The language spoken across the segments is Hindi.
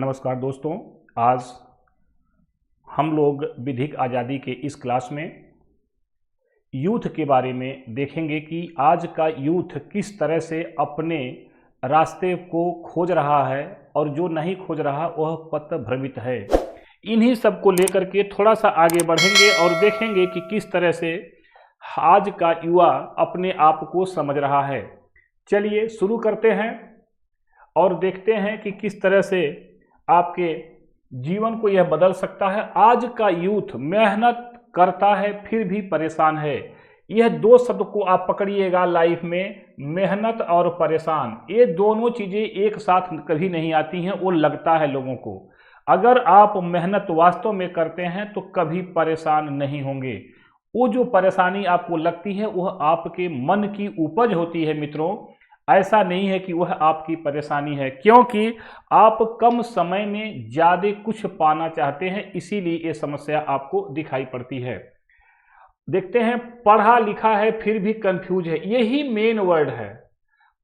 नमस्कार दोस्तों, आज हम लोग विधिक आज़ादी के इस क्लास में यूथ के बारे में देखेंगे कि आज का यूथ किस तरह से अपने रास्ते को खोज रहा है और जो नहीं खोज रहा वह पथभ्रमित है। इन्हीं सब को लेकर के थोड़ा सा आगे बढ़ेंगे और देखेंगे कि किस तरह से आज का युवा अपने आप को समझ रहा है। चलिए शुरू करते हैं और देखते हैं कि किस तरह से आपके जीवन को यह बदल सकता है। आज का यूथ मेहनत करता है फिर भी परेशान है। यह दो शब्द को आप पकड़िएगा लाइफ में, मेहनत और परेशान। ये दोनों चीज़ें एक साथ कभी नहीं आती हैं, वो लगता है लोगों को। अगर आप मेहनत वास्तव में करते हैं तो कभी परेशान नहीं होंगे। वो जो परेशानी आपको लगती है वह आपके मन की उपज होती है मित्रों, ऐसा नहीं है कि वह आपकी परेशानी है, क्योंकि आप कम समय में ज़्यादा कुछ पाना चाहते हैं, इसीलिए ये समस्या आपको दिखाई पड़ती है। देखते हैं, पढ़ा लिखा है फिर भी कंफ्यूज है। यही मेन वर्ड है।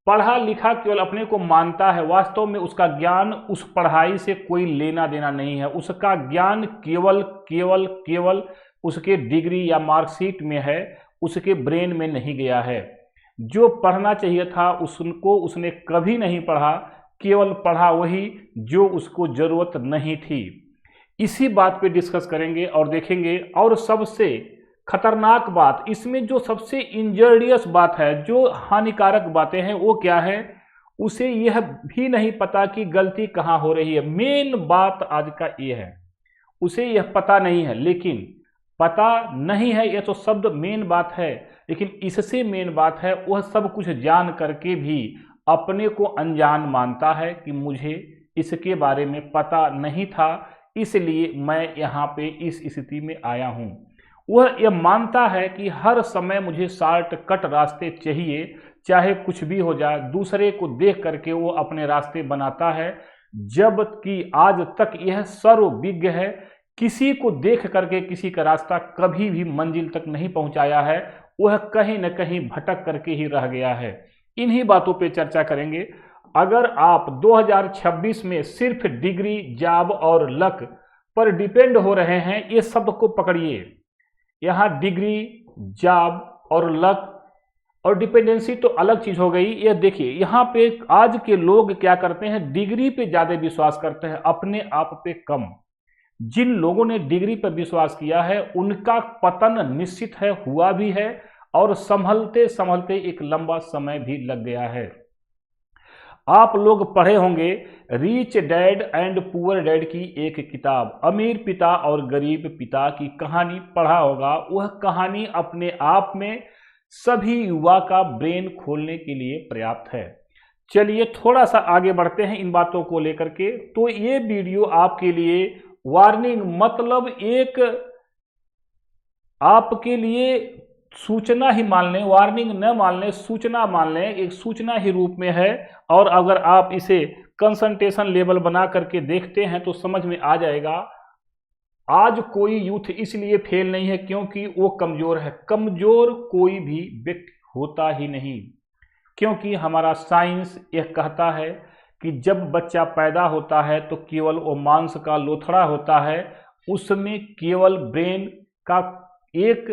पढ़ा लिखा केवल अपने को मानता है, वास्तव में उसका ज्ञान उस पढ़ाई से कोई लेना देना नहीं है। उसका ज्ञान केवल केवल केवल उसके डिग्री या मार्कशीट में है, उसके ब्रेन में नहीं गया है। जो पढ़ना चाहिए था उसको उसने कभी नहीं पढ़ा, केवल पढ़ा वही जो उसको ज़रूरत नहीं थी। इसी बात पे डिस्कस करेंगे और देखेंगे। और सबसे खतरनाक बात इसमें, जो सबसे इंजरियस बात है, जो हानिकारक बातें हैं, वो क्या है, उसे यह भी नहीं पता कि गलती कहाँ हो रही है। मेन बात आज का ये है, उसे यह पता नहीं है। लेकिन पता नहीं है यह तो शब्द मेन बात है, लेकिन इससे मेन बात है वह सब कुछ जान करके भी अपने को अनजान मानता है कि मुझे इसके बारे में पता नहीं था, इसलिए मैं यहाँ पे इस स्थिति में आया हूँ। वह यह मानता है कि हर समय मुझे शॉर्टकट रास्ते चाहिए, चाहे कुछ भी हो जाए। दूसरे को देख करके वो अपने रास्ते बनाता है, जबकि आज तक यह सर्वविज्ञ है। किसी को देख करके किसी का रास्ता कभी भी मंजिल तक नहीं पहुंचाया है, वह कहीं न कहीं भटक करके ही रह गया है। इन्हीं बातों पे चर्चा करेंगे। अगर आप 2026 में सिर्फ डिग्री, जॉब और लक पर डिपेंड हो रहे हैं, ये शब्द को पकड़िए। यहाँ डिग्री, जॉब और लक और डिपेंडेंसी तो अलग चीज हो गई। ये देखिए, यहाँ पे आज के लोग क्या करते हैं, डिग्री पे ज्यादा विश्वास करते हैं, अपने आप पे कम। जिन लोगों ने डिग्री पर विश्वास किया है उनका पतन निश्चित है, हुआ भी है, और संभलते संभलते एक लंबा समय भी लग गया है। आप लोग पढ़े होंगे rich dad and poor dad की एक किताब, अमीर पिता और गरीब पिता की कहानी पढ़ा होगा। वह कहानी अपने आप में सभी युवा का ब्रेन खोलने के लिए पर्याप्त है। चलिए थोड़ा सा आगे बढ़ते हैं इन बातों को लेकर के। तो ये वीडियो आपके लिए वार्निंग, मतलब एक आपके लिए सूचना ही मान लें, वार्निंग न मान लें, सूचना मान लें, एक सूचना ही रूप में है। और अगर आप इसे कंसंट्रेशन लेवल बना करके देखते हैं तो समझ में आ जाएगा। आज कोई यूथ इसलिए फेल नहीं है क्योंकि वो कमजोर है। कमजोर कोई भी व्यक्ति होता ही नहीं, क्योंकि हमारा साइंस यह कहता है कि जब बच्चा पैदा होता है तो केवल वो मांस का लोथड़ा होता है, उसमें केवल ब्रेन का एक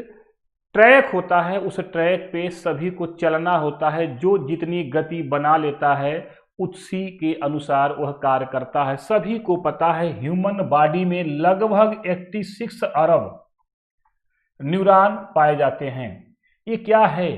ट्रैक होता है, उस ट्रैक पे सभी को चलना होता है। जो जितनी गति बना लेता है उसी के अनुसार वह कार्य करता है। सभी को पता है ह्यूमन बॉडी में लगभग 86 अरब न्यूरॉन पाए जाते हैं। ये क्या है,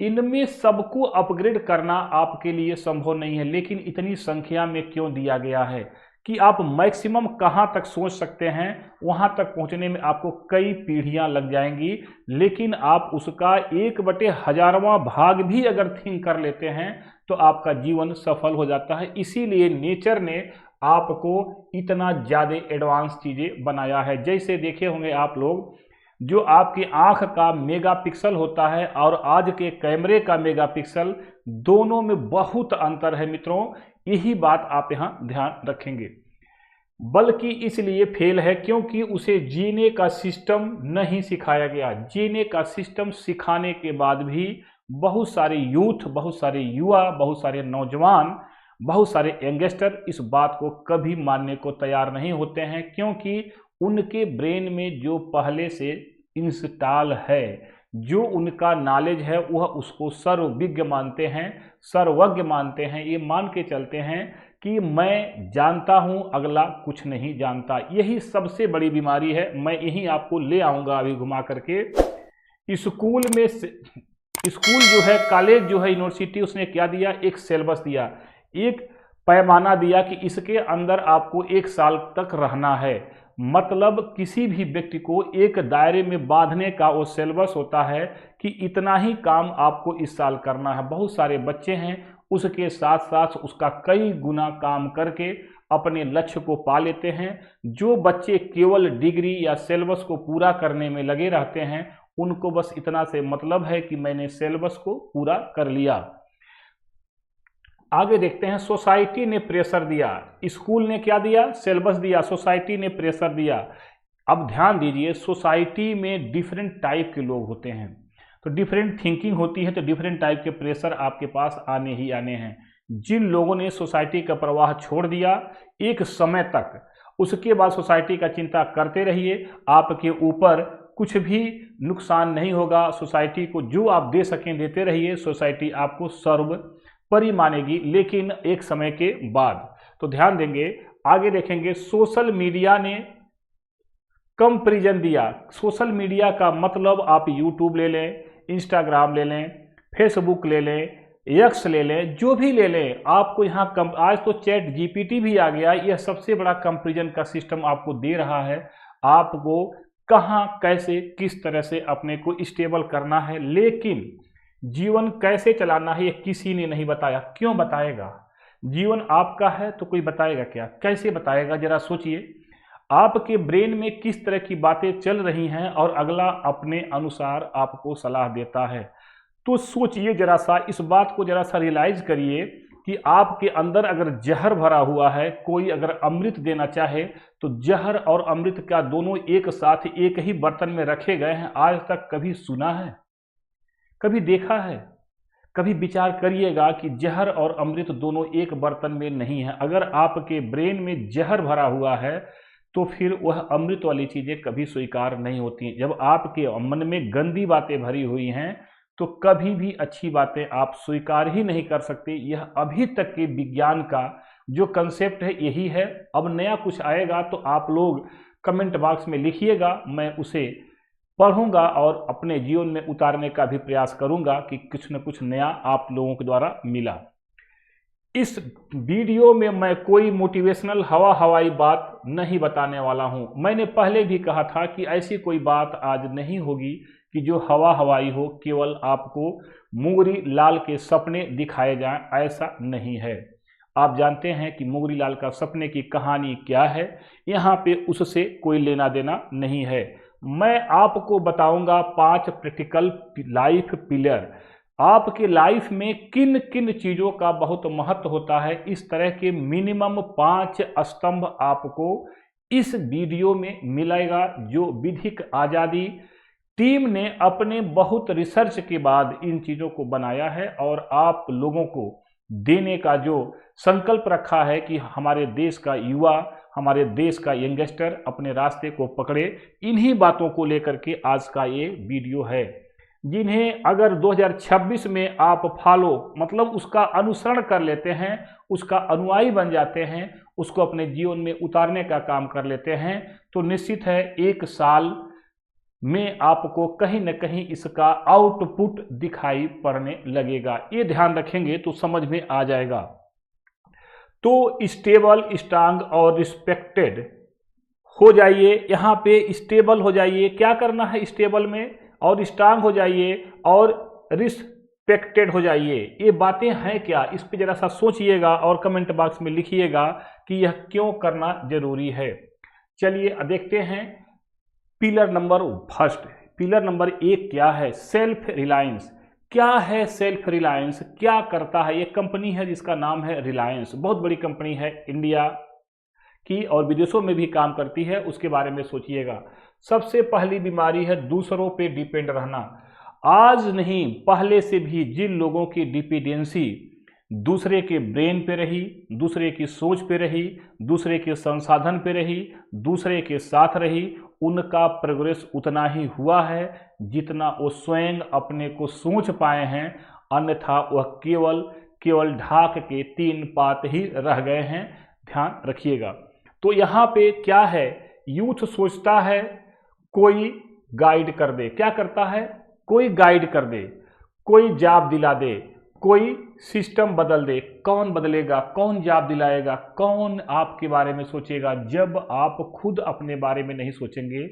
इनमें सबको अपग्रेड करना आपके लिए संभव नहीं है, लेकिन इतनी संख्या में क्यों दिया गया है कि आप मैक्सिमम कहां तक सोच सकते हैं, वहां तक पहुंचने में आपको कई पीढ़ियां लग जाएंगी। लेकिन आप उसका 1/1000वां भाग भी अगर थिंक कर लेते हैं तो आपका जीवन सफल हो जाता है। इसीलिए नेचर ने आपको इतना ज़्यादा एडवांस चीज़ें बनाया है। जैसे देखे होंगे आप लोग, जो आपकी आंख का मेगापिक्सल होता है और आज के कैमरे का मेगापिक्सल, दोनों में बहुत अंतर है मित्रों। यही बात आप यहां ध्यान रखेंगे। बल्कि इसलिए फेल है क्योंकि उसे जीने का सिस्टम नहीं सिखाया गया। जीने का सिस्टम सिखाने के बाद भी बहुत सारे यूथ, बहुत सारे युवा, बहुत सारे नौजवान बहुत सारे यंगस्टर इस बात को कभी मानने को तैयार नहीं होते हैं, क्योंकि उनके ब्रेन में जो पहले से इंस्टॉल है, जो उनका नॉलेज है, वह उसको सर्वविज्ञ मानते हैं, सर्वज्ञ मानते हैं। ये मान के चलते हैं कि मैं जानता हूं, अगला कुछ नहीं जानता। यही सबसे बड़ी बीमारी है। मैं यही आपको ले आऊंगा अभी घुमा करके। स्कूल में स्कूल जो है, कॉलेज जो है, यूनिवर्सिटी, उसने क्या दिया? एक सिलेबस दिया, एक पैमाना दिया कि इसके अंदर आपको 1 साल तक रहना है। मतलब किसी भी व्यक्ति को एक दायरे में बांधने का वो सिलेबस होता है कि इतना ही काम आपको इस साल करना है। बहुत सारे बच्चे हैं, उसके साथ साथ उसका कई गुना काम करके अपने लक्ष्य को पा लेते हैं। जो बच्चे केवल डिग्री या सिलेबस को पूरा करने में लगे रहते हैं, उनको बस इतना से मतलब है कि मैंने सिलेबस को पूरा कर लिया। आगे देखते हैं, सोसाइटी ने प्रेशर दिया। स्कूल ने क्या दिया? सिलेबस दिया, सोसाइटी ने प्रेशर दिया। अब ध्यान दीजिए, सोसाइटी में डिफरेंट टाइप के लोग होते हैं, तो डिफरेंट थिंकिंग होती है, तो डिफरेंट टाइप के प्रेशर आपके पास आने ही आने हैं। जिन लोगों ने सोसाइटी का प्रवाह छोड़ दिया एक समय तक, उसके बाद सोसाइटी का चिंता करते रहिए, आपके ऊपर कुछ भी नुकसान नहीं होगा। सोसाइटी को जो आप दे सकें देते रहिए, सोसाइटी आपको सर्वोपरि मानेगी, लेकिन एक समय के बाद। तो ध्यान देंगे, आगे देखेंगे, सोशल मीडिया ने कंपैरिजन दिया। सोशल मीडिया का मतलब आप यूट्यूब ले लें, इंस्टाग्राम ले लें, फेसबुक ले लें, एक्स ले लें, जो भी ले लें, आपको यहाँ आज तो चैट जीपीटी भी आ गया। यह सबसे बड़ा कंपैरिजन का सिस्टम आपको दे रहा है, आपको कहाँ कैसे किस तरह से अपने को स्टेबल करना है, लेकिन जीवन कैसे चलाना है ये किसी ने नहीं बताया। क्यों बताएगा? जीवन आपका है तो कोई बताएगा क्या? कैसे बताएगा? जरा सोचिए, आपके ब्रेन में किस तरह की बातें चल रही हैं और अगला अपने अनुसार आपको सलाह देता है। तो सोचिए जरा सा, इस बात को जरा सा रियलाइज करिए कि आपके अंदर अगर जहर भरा हुआ है, कोई अगर अमृत देना चाहे, तो जहर और अमृत का दोनों एक साथ एक ही बर्तन में रखे गए हैं। आज तक कभी सुना है? कभी देखा है? कभी विचार करिएगा कि जहर और अमृत दोनों एक बर्तन में नहीं है। अगर आपके ब्रेन में जहर भरा हुआ है तो फिर वह अमृत वाली चीजें कभी स्वीकार नहीं होती। जब आपके मन में गंदी बातें भरी हुई हैं तो कभी भी अच्छी बातें आप स्वीकार ही नहीं कर सकते। यह अभी तक के विज्ञान का जो कंसेप्ट है यही है। अब नया कुछ आएगा तो आप लोग कमेंट बॉक्स में लिखिएगा, मैं उसे पढ़ूंगा और अपने जीवन में उतारने का भी प्रयास करूंगा कि कुछ न कुछ नया आप लोगों के द्वारा मिला। इस वीडियो में मैं कोई मोटिवेशनल हवाई बात नहीं बताने वाला हूं। मैंने पहले भी कहा था कि ऐसी कोई बात आज नहीं होगी कि जो हवाई हो, केवल आपको मुंगरी लाल के सपने दिखाए जाएं, ऐसा नहीं है। आप जानते हैं कि मुंगरी लाल का सपने की कहानी क्या है, यहाँ पे उससे कोई लेना देना नहीं है। मैं आपको बताऊंगा 5 प्रैक्टिकल लाइफ पिलर। आपके लाइफ में किन किन चीज़ों का बहुत महत्व होता है, इस तरह के मिनिमम 5 स्तंभ आपको इस वीडियो में मिलेगा, जो विधिक आज़ादी टीम ने अपने बहुत रिसर्च के बाद इन चीज़ों को बनाया है और आप लोगों को देने का जो संकल्प रखा है कि हमारे देश का युवा, हमारे देश का यंगस्टर अपने रास्ते को पकड़े। इन्हीं बातों को लेकर के आज का ये वीडियो है, जिन्हें अगर 2026 में आप फॉलो मतलब उसका अनुसरण कर लेते हैं, उसका अनुयायी बन जाते हैं, उसको अपने जीवन में उतारने का काम कर लेते हैं, तो निश्चित है 1 साल में आपको कहीं न कहीं इसका आउटपुट दिखाई पड़ने लगेगा। ये ध्यान रखेंगे तो समझ में आ जाएगा। तो स्टेबल, स्ट्रांग और रिस्पेक्टेड हो जाइए। यहाँ पे स्टेबल हो जाइए। क्या करना है स्टेबल में? और स्ट्रांग हो जाइए और रिस्पेक्टेड हो जाइए। ये बातें हैं क्या? इस पे जरा सा सोचिएगा और कमेंट बॉक्स में लिखिएगा कि यह क्यों करना जरूरी है। चलिए देखते हैं पिलर नंबर 1। पिलर नंबर 1 क्या है? Self reliance. क्या है सेल्फ रिलायंस? क्या करता है? एक कंपनी है जिसका नाम है रिलायंस, बहुत बड़ी कंपनी है, इंडिया की और विदेशों में भी काम करती है। उसके बारे में सोचिएगा। सबसे पहली बीमारी है दूसरों पे डिपेंड रहना। आज नहीं, पहले से भी जिन लोगों की डिपेंडेंसी दूसरे के ब्रेन पे रही, दूसरे की सोच पे रही, दूसरे के संसाधन पे रही, दूसरे के साथ रही, उनका प्रोग्रेस उतना ही हुआ है जितना वो स्वयं अपने को सोच पाए हैं। अन्यथा वह केवल ढाक के 3 पात ही रह गए हैं। ध्यान रखिएगा। तो यहाँ पे क्या है, यूथ सोचता है कोई गाइड कर दे। क्या करता है? कोई गाइड कर दे, कोई जॉब दिला दे, कोई सिस्टम बदल दे। कौन बदलेगा? कौन जॉब दिलाएगा? कौन आपके बारे में सोचेगा? जब आप खुद अपने बारे में नहीं सोचेंगे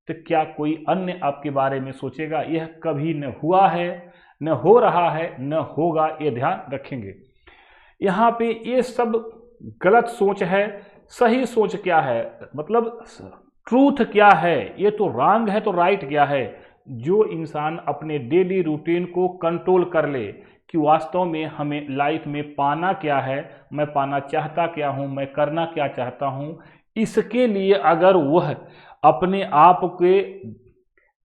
तो क्या कोई अन्य आपके बारे में सोचेगा? यह कभी न हुआ है, न हो रहा है, न होगा। ये ध्यान रखेंगे। यहाँ पे ये सब गलत सोच है। सही सोच क्या है, मतलब ट्रूथ क्या है? ये तो रॉन्ग है, तो राइट क्या है? जो इंसान अपने डेली रूटीन को कंट्रोल कर ले कि वास्तव में हमें लाइफ में पाना क्या है, मैं पाना चाहता क्या हूं, मैं करना क्या चाहता हूं, इसके लिए अगर वह अपने आप के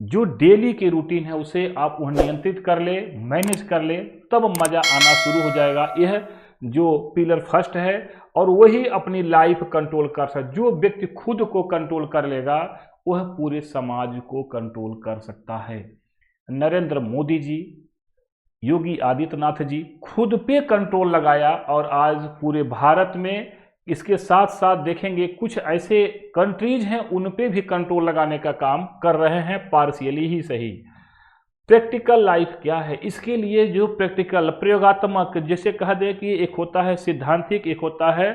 जो डेली के रूटीन है उसे आप वह नियंत्रित कर ले, मैनेज कर ले, तब मज़ा आना शुरू हो जाएगा। यह जो पिलर फर्स्ट है, और वही अपनी लाइफ कंट्रोल कर सकता। जो व्यक्ति खुद को कंट्रोल कर लेगा वह पूरे समाज को कंट्रोल कर सकता है। नरेंद्र मोदी जी, योगी आदित्यनाथ जी खुद पे कंट्रोल लगाया और आज पूरे भारत में, इसके साथ साथ देखेंगे कुछ ऐसे कंट्रीज हैं उन पे भी कंट्रोल लगाने का काम कर रहे हैं, पार्शियली ही सही। प्रैक्टिकल लाइफ क्या है? इसके लिए जो प्रैक्टिकल प्रयोगात्मक, जैसे कह दे कि एक होता है सिद्धांतिक, एक होता है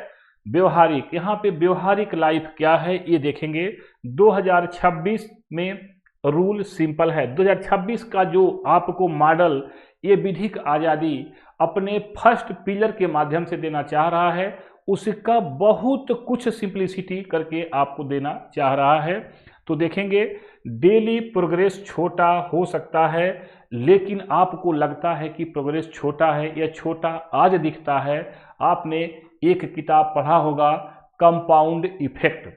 व्यवहारिक। यहाँ पे व्यवहारिक लाइफ क्या है ये देखेंगे। 2026 में रूल सिंपल है। 2026 का जो आपको मॉडल ये विधिक आज़ादी अपने फर्स्ट पिलर के माध्यम से देना चाह रहा है, उसका बहुत कुछ सिंप्लिसिटी करके आपको देना चाह रहा है। तो देखेंगे डेली प्रोग्रेस छोटा हो सकता है, लेकिन आपको लगता है कि प्रोग्रेस छोटा है या छोटा आज दिखता है। आपने एक किताब पढ़ा होगा, कंपाउंड इफेक्ट।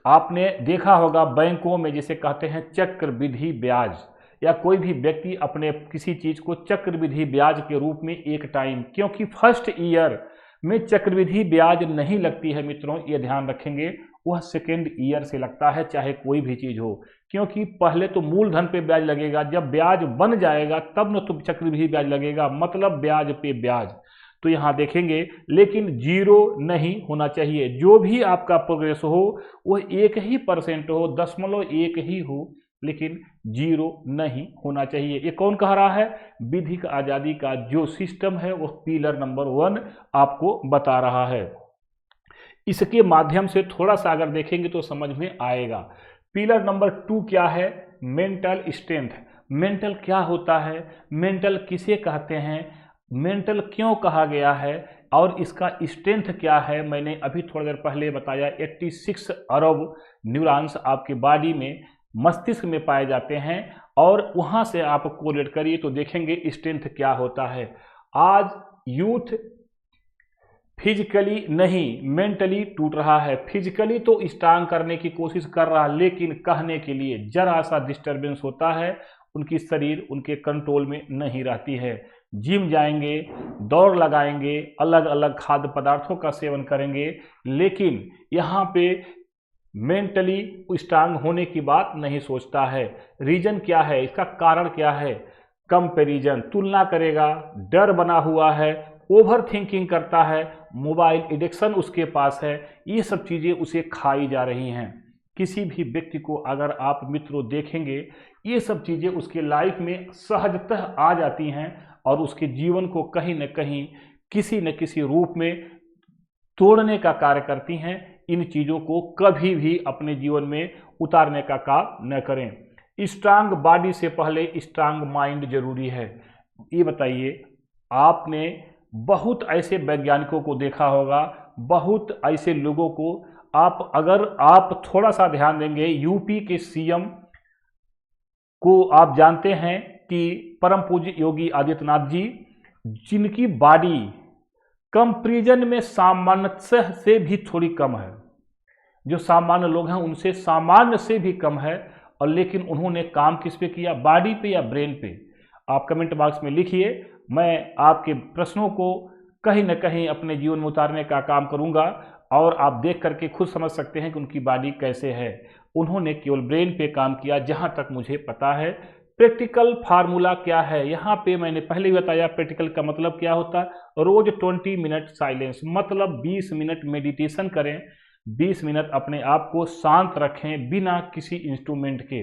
आपने देखा होगा बैंकों में जिसे कहते हैं चक्रवृद्धि ब्याज, या कोई भी व्यक्ति अपने किसी चीज को चक्रवृद्धि ब्याज के रूप में एक टाइम, क्योंकि फर्स्ट ईयर में चक्रवृद्धि ब्याज नहीं लगती है मित्रों, ये ध्यान रखेंगे, वह सेकेंड ईयर से लगता है, चाहे कोई भी चीज हो। क्योंकि पहले तो मूलधन पे ब्याज लगेगा, जब ब्याज बन जाएगा तब न तो चक्रवृद्धि ब्याज लगेगा, मतलब ब्याज पे ब्याज। तो यहाँ देखेंगे, लेकिन जीरो नहीं होना चाहिए। जो भी आपका प्रोग्रेस हो वह 1% हो, 0.1 ही हो, लेकिन जीरो नहीं होना चाहिए। ये कौन कह रहा है? विधिक आज़ादी का जो सिस्टम है वह पिलर नंबर 1 आपको बता रहा है। इसके माध्यम से थोड़ा सा अगर देखेंगे तो समझ में आएगा। पिलर नंबर 2 क्या है? Mental strength. मेंटल क्या होता है? मेंटल किसे कहते हैं? मेंटल क्यों कहा गया है? और इसका स्ट्रेंथ क्या है? मैंने अभी थोड़ी देर पहले बताया 86 अरब न्यूरॉन्स आपके बॉडी में, मस्तिष्क में पाए जाते हैं, और वहाँ से आप कोरिलेट करिए तो देखेंगे स्ट्रेंथ क्या होता है। आज यूथ फिजिकली नहीं मेंटली टूट रहा है। फिजिकली तो स्ट्रांग करने की कोशिश कर रहा है, लेकिन कहने के लिए जरा सा डिस्टर्बेंस होता है, उनकी शरीर उनके कंट्रोल में नहीं रहती है। जिम जाएंगे, दौड़ लगाएंगे, अलग अलग खाद्य पदार्थों का सेवन करेंगे, लेकिन यहाँ पे मेंटली स्ट्रांग होने की बात नहीं सोचता है। रीजन क्या है? इसका कारण क्या है? कंपैरिजन, तुलना करेगा, डर बना हुआ है, ओवर थिंकिंग करता है, मोबाइल एडिक्शन उसके पास है, ये सब चीज़ें उसे खाई जा रही हैं। किसी भी व्यक्ति को अगर आप मित्रों देखेंगे, ये सब चीज़ें उसके लाइफ में सहजतः आ जाती हैं और उसके जीवन को कहीं न कहीं किसी न किसी रूप में तोड़ने का कार्य करती हैं। इन चीज़ों को कभी भी अपने जीवन में उतारने का काम न करें। स्ट्रांग बॉडी से पहले स्ट्रांग माइंड जरूरी है। ये बताइए, आपने बहुत ऐसे वैज्ञानिकों को देखा होगा, बहुत ऐसे लोगों को, अगर आप थोड़ा सा ध्यान देंगे, यूपी के सीएम को आप जानते हैं कि परम पूज्य योगी आदित्यनाथ जी, जिनकी बॉडी कंपैरिजन में सामान्य से भी थोड़ी कम है, जो सामान्य लोग हैं उनसे सामान्य से भी कम है, और लेकिन उन्होंने काम किस पे किया? बॉडी पे या ब्रेन पे? आप कमेंट बॉक्स में लिखिए। मैं आपके प्रश्नों को कहीं न कहीं अपने जीवन में उतारने का काम करूंगा और आप देख करके खुद समझ सकते हैं कि उनकी बॉडी कैसे है। उन्होंने केवल ब्रेन पे काम किया जहां तक मुझे पता है। प्रैक्टिकल फार्मूला क्या है, यहाँ पे मैंने पहले ही बताया प्रैक्टिकल का मतलब क्या होता है। रोज 20 मिनट साइलेंस, मतलब 20 मिनट मेडिटेशन करें, 20 मिनट अपने आप को शांत रखें बिना किसी इंस्ट्रूमेंट के।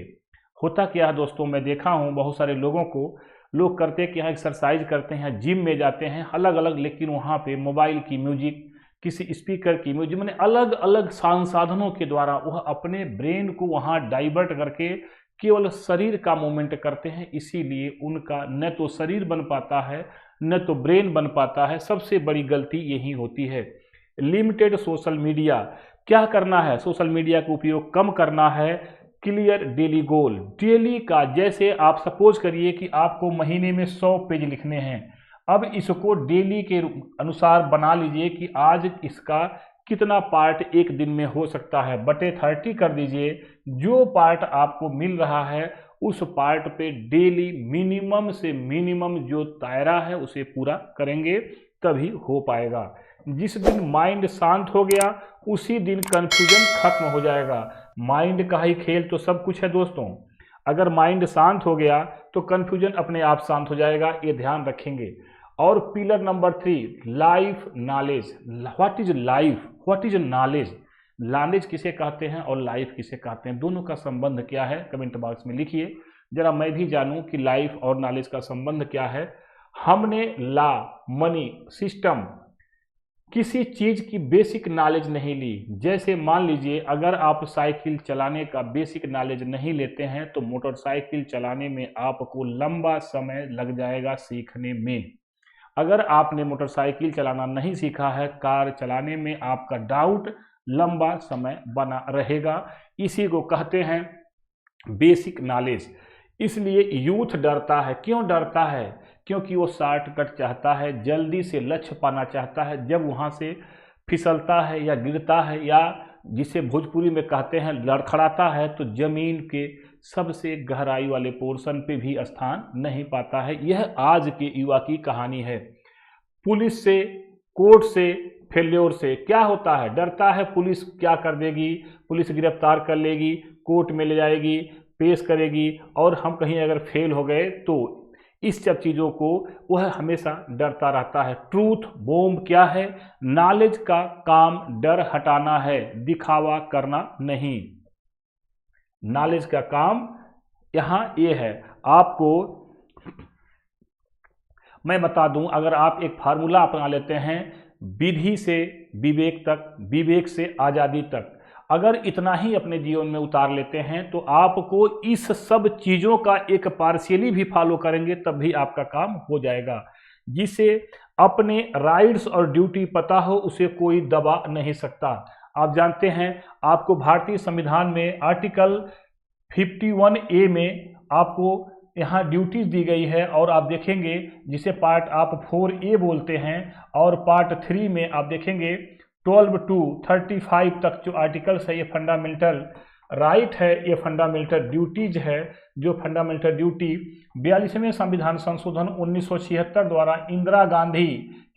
होता क्या है दोस्तों, मैं देखा हूँ बहुत सारे लोगों को, लोग करते कि यहाँ एक्सरसाइज करते हैं, जिम में जाते हैं अलग अलग, लेकिन वहाँ पे मोबाइल की म्यूजिक, किसी स्पीकर की म्यूजिक, मैंने अलग अलग संसाधनों के द्वारा वह अपने ब्रेन को वहाँ डाइवर्ट करके केवल शरीर का मूवमेंट करते हैं। इसीलिए उनका न तो शरीर बन पाता है न तो ब्रेन बन पाता है। सबसे बड़ी गलती यही होती है। लिमिटेड सोशल मीडिया, क्या करना है, सोशल मीडिया का उपयोग कम करना है। क्लियर डेली गोल, डेली का, जैसे आप सपोज करिए कि आपको महीने में 100 पेज लिखने हैं, अब इसको डेली के अनुसार बना लीजिए कि आज इसका कितना पार्ट एक दिन में हो सकता है, बटे 30 कर दीजिए। जो पार्ट आपको मिल रहा है उस पार्ट पे डेली मिनिमम से मिनिमम जो दायरा है उसे पूरा करेंगे, तभी हो पाएगा। जिस दिन माइंड शांत हो गया उसी दिन कंफ्यूजन खत्म हो जाएगा। माइंड का ही खेल तो सब कुछ है दोस्तों। अगर माइंड शांत हो गया तो कंफ्यूजन अपने आप शांत हो जाएगा, ये ध्यान रखेंगे। और pillar number 3, life knowledge. What is life, what is knowledge. Knowledge किसे कहते हैं और लाइफ किसे कहते हैं, दोनों का संबंध क्या है, कमेंट बॉक्स में लिखिए, जरा मैं भी जानूं कि लाइफ और नॉलेज का संबंध क्या है। हमने लॉ, मनी, सिस्टम, किसी चीज की बेसिक नॉलेज नहीं ली। जैसे मान लीजिए अगर आप साइकिल चलाने का बेसिक नॉलेज नहीं लेते हैं तो मोटरसाइकिल चलाने में आपको लंबा समय लग जाएगा सीखने में। अगर आपने मोटरसाइकिल चलाना नहीं सीखा है, कार चलाने में आपका डाउट लंबा समय बना रहेगा। इसी को कहते हैं बेसिक नॉलेज। इसलिए यूथ डरता है। क्यों डरता है? क्योंकि वो शॉर्टकट चाहता है, जल्दी से लक्ष्य पाना चाहता है। जब वहाँ से फिसलता है या गिरता है या जिसे भोजपुरी में कहते हैं लड़खड़ाता है, तो जमीन के सबसे गहराई वाले पोर्शन पे भी स्थान नहीं पाता है। यह आज के युवा की कहानी है। पुलिस से, कोर्ट से, फेल्योर से क्या होता है, डरता है पुलिस क्या कर देगी, पुलिस गिरफ्तार कर लेगी, कोर्ट में ले जाएगी, पेश करेगी और हम कहीं अगर फेल हो गए तो इस सब चीज़ों को वह हमेशा डरता रहता है। ट्रूथ बॉम्ब क्या है? नॉलेज का काम डर हटाना है, दिखावा करना नहीं। नॉलेज का काम यहाँ ये है। आपको मैं बता दूं, अगर आप एक फार्मूला अपना लेते हैं, विधि से विवेक तक, विवेक से आज़ादी तक, अगर इतना ही अपने जीवन में उतार लेते हैं तो आपको इस सब चीज़ों का एक पार्शियली भी फॉलो करेंगे तब भी आपका काम हो जाएगा। जिसे अपने राइट्स और ड्यूटी पता हो उसे कोई दबा नहीं सकता। आप जानते हैं आपको भारतीय संविधान में आर्टिकल 51A में आपको यहाँ ड्यूटीज दी गई है और आप देखेंगे जिसे पार्ट आप 4A बोलते हैं और पार्ट 3 में आप देखेंगे 12 to 35 तक जो आर्टिकल्स है ये फंडामेंटल राइट है, ये फंडामेंटल ड्यूटीज है। जो फंडामेंटल ड्यूटी 42वें संविधान संशोधन 1976 द्वारा इंदिरा गांधी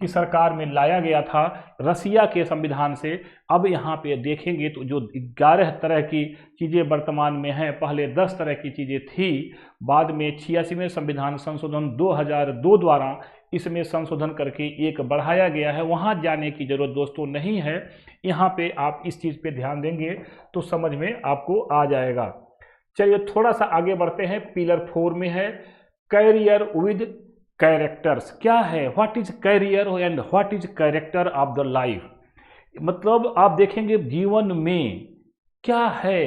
की सरकार में लाया गया था रसिया के संविधान से। अब यहाँ पे देखेंगे तो जो 11 तरह की चीज़ें वर्तमान में हैं, पहले 10 तरह की चीज़ें थी, बाद में 86वें संविधान संशोधन 2002 द्वारा इसमें संशोधन करके एक बढ़ाया गया है। वहाँ जाने की जरूरत दोस्तों नहीं है, यहाँ पे आप इस चीज़ पे ध्यान देंगे तो समझ में आपको आ जाएगा। चलिए थोड़ा सा आगे बढ़ते हैं। पिलर 4 में है कैरियर विद कैरेक्टर्स। क्या है, what is career and what is character of the life. मतलब आप देखेंगे जीवन में क्या है,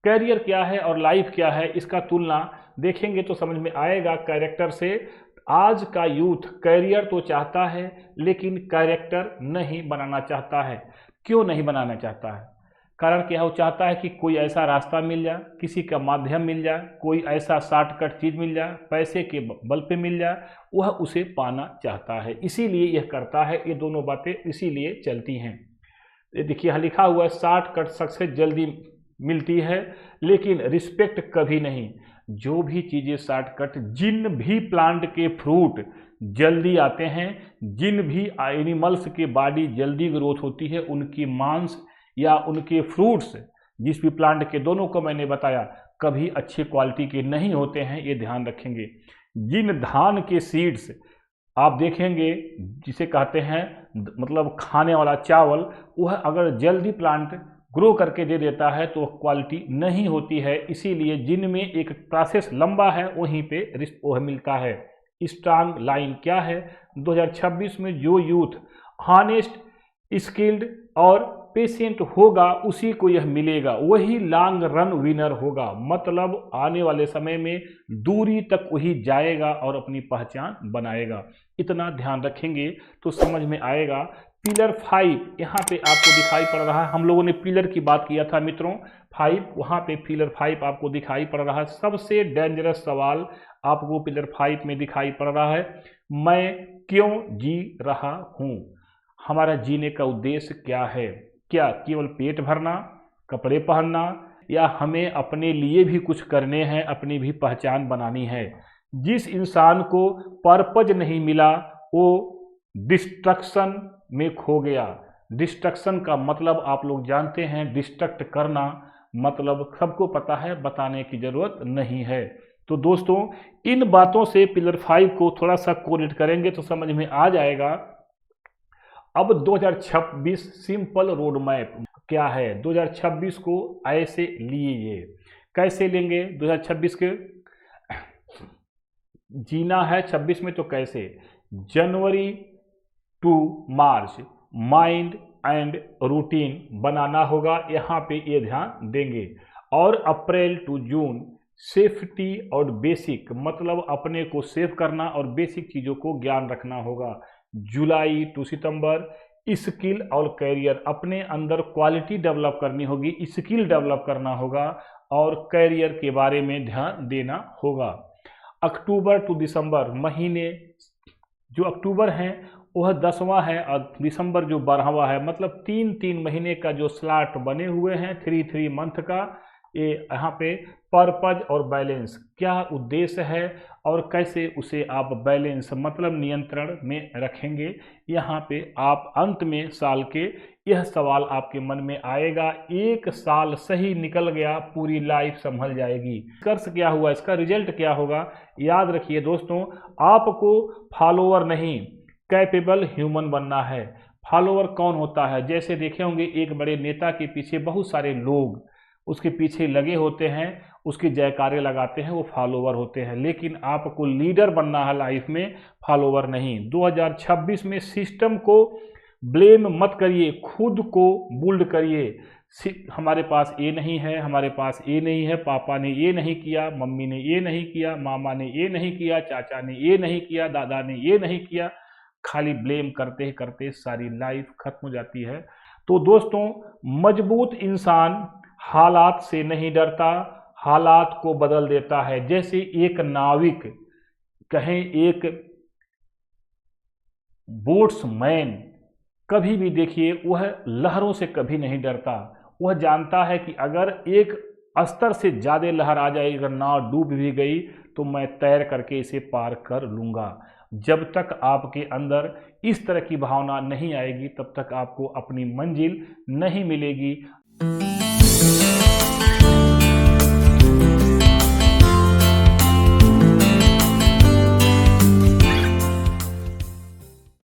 कैरियर क्या है और लाइफ क्या है, इसका तुलना देखेंगे तो समझ में आएगा कैरेक्टर से। आज का यूथ कैरियर तो चाहता है लेकिन कैरेक्टर नहीं बनाना चाहता है। क्यों नहीं बनाना चाहता है? कारण क्या है? वो चाहता है कि कोई ऐसा रास्ता मिल जाए, किसी का माध्यम मिल जाए, कोई ऐसा शॉर्टकट चीज़ मिल जाए, पैसे के बल पे मिल जाए, वह उसे पाना चाहता है। इसीलिए यह करता है। ये दोनों बातें इसीलिए चलती हैं। देखिए यहाँ लिखा हुआ है शॉर्टकट सक्सेस जल्दी मिलती है लेकिन रिस्पेक्ट कभी नहीं। जो भी चीज़ें शॉर्टकट, जिन भी प्लांट के फ्रूट जल्दी आते हैं, जिन भी एनिमल्स के बॉडी जल्दी ग्रोथ होती है, उनकी मांस या उनके फ्रूट्स, जिस भी प्लांट के, दोनों को मैंने बताया, कभी अच्छी क्वालिटी के नहीं होते हैं, ये ध्यान रखेंगे। जिन धान के सीड्स आप देखेंगे, जिसे कहते हैं मतलब खाने वाला चावल, वह अगर जल्दी प्लांट ग्रो करके दे देता है तो क्वालिटी नहीं होती है। इसीलिए जिनमें एक प्रोसेस लंबा है वहीं पे रिस्क वह मिलता है। स्ट्रांग लाइन क्या है? 2026 में जो यूथ हॉनेस्ट, स्किल्ड और पेशेंट होगा उसी को यह मिलेगा, वही लॉन्ग रन विनर होगा। मतलब आने वाले समय में दूरी तक वही जाएगा और अपनी पहचान बनाएगा। इतना ध्यान रखेंगे तो समझ में आएगा। पिलर 5 यहाँ पे आपको दिखाई पड़ रहा है। हम लोगों ने पिलर की बात किया था मित्रों, 5, वहाँ पे पिलर 5 आपको दिखाई पड़ रहा है। सबसे डेंजरस सवाल आपको पिलर 5 में दिखाई पड़ रहा है, मैं क्यों जी रहा हूँ? हमारा जीने का उद्देश्य क्या है? क्या केवल पेट भरना, कपड़े पहनना, या हमें अपने लिए भी कुछ करने हैं, अपनी भी पहचान बनानी है? जिस इंसान को पर्पज नहीं मिला वो डिस्ट्रक्शन में खो गया। डिस्ट्रक्शन का मतलब आप लोग जानते हैं, डिस्ट्रक्ट करना मतलब सबको पता है, बताने की जरूरत नहीं है। तो दोस्तों इन बातों से पिलर 5 को थोड़ा सा कोरिलेट करेंगे तो समझ में आ जाएगा। अब 2026 सिंपल रोड मैप क्या है? 2026 को ऐसे लिए, ये कैसे लेंगे? 2026 के जीना है 26 में तो कैसे? जनवरी टू मार्च माइंड एंड रूटीन बनाना होगा, यहाँ पे ये ध्यान देंगे। और अप्रैल टू जून सेफ्टी और बेसिक, मतलब अपने को सेफ करना और बेसिक चीज़ों को ज्ञान रखना होगा। जुलाई टू सितंबर स्किल और कैरियर, अपने अंदर क्वालिटी डेवलप करनी होगी, स्किल डेवलप करना होगा और कैरियर के बारे में ध्यान देना होगा। अक्टूबर टू दिसंबर महीने, जो अक्टूबर है वह 10वां है और दिसंबर जो 12वां है, मतलब 3-3 महीने का जो स्लॉट बने हुए हैं, 3-3 मंथ का। ये यहाँ पे पर्पज और बैलेंस, क्या उद्देश्य है और कैसे उसे आप बैलेंस मतलब नियंत्रण में रखेंगे, यहाँ पे आप अंत में साल के यह सवाल आपके मन में आएगा। एक साल सही निकल गया, पूरी लाइफ संभल जाएगी। कर्स क्या हुआ, इसका रिजल्ट क्या होगा? याद रखिए दोस्तों, आपको फॉलोअर नहीं कैपेबल ह्यूमन बनना है। फॉलोअर कौन होता है? जैसे देखे होंगे एक बड़े नेता के पीछे बहुत सारे लोग उसके पीछे लगे होते हैं, उसके जयकारे लगाते हैं, वो फॉलोअर होते हैं। लेकिन आपको लीडर बनना है लाइफ में, फॉलोअर नहीं। 2026 में सिस्टम को ब्लेम मत करिए, खुद को बुल्ड करिए। हमारे पास ये नहीं है, हमारे पास ये नहीं है, पापा ने ये नहीं किया, मम्मी ने ये नहीं किया, मामा ने ये नहीं किया, चाचा ने ये नहीं किया, दादा ने ये नहीं किया, खाली ब्लेम करते करते सारी लाइफ खत्म हो जाती है। तो दोस्तों मजबूत इंसान हालात से नहीं डरता, हालात को बदल देता है। जैसे एक नाविक, कहें एक बोट्समैन, कभी भी देखिए वह लहरों से कभी नहीं डरता। वह जानता है कि अगर एक स्तर से ज़्यादा लहर आ जाएगी, अगर नाव डूब भी गई तो मैं तैर करके इसे पार कर लूँगा। जब तक आपके अंदर इस तरह की भावना नहीं आएगी तब तक आपको अपनी मंजिल नहीं मिलेगी।